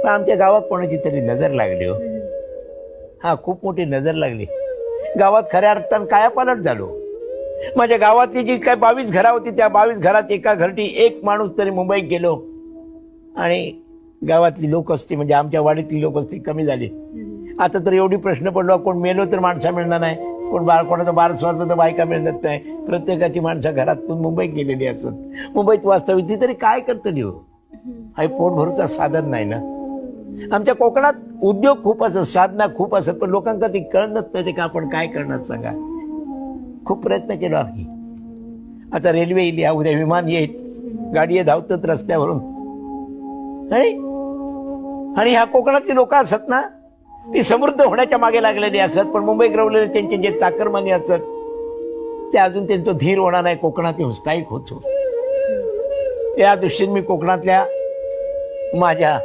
पण आमच्या गावात कोणाची तरी नजर लागली हो. हा, खूप मोठी नजर लागली. गावात खऱ्या अर्थानं कायापालट झालो. माझ्या गावातली जी काय 22 घरा होती त्या 22 घरात एका घरटी एक माणूस तरी मुंबईत गेलो आणि गावातली लोकवस्ती म्हणजे आमच्या वाडीतली लोकवस्ती कमी झाली. आता तर एवढी प्रश्न पडलो, कोण मेलो तर माणसं मिळणार नाही, कोणाचं बारस वाजलं तर बायका मिळत नाही. प्रत्येकाची माणसं घरातून मुंबईत गेलेली असत. मुंबईत वास्तविक ती तरी काय करतली हो. हा पोट भरूचा साधन नाही ना. आमच्या कोकणात उद्योग खूप असत, साधना खूप असत, पण लोकांना ती कळत नाही का आपण काय करणार सांगा. खूप प्रयत्न केलो आम्ही. आता रेल्वे येईल, उद्या विमान येईल, गाडी धावतात रस्त्यावरून. आणि ह्या कोकणातली लोक असत ना, ती समृद्ध होण्याच्या मागे लागलेली असत, पण मुंबईत रवलेले त्यांचे जे चाकरमानी असत ते अजून त्यांचं धीर होणार नाही, कोकणात येऊन स्थायिक होतो. या दृष्टीने मी कोकणातल्या माझ्या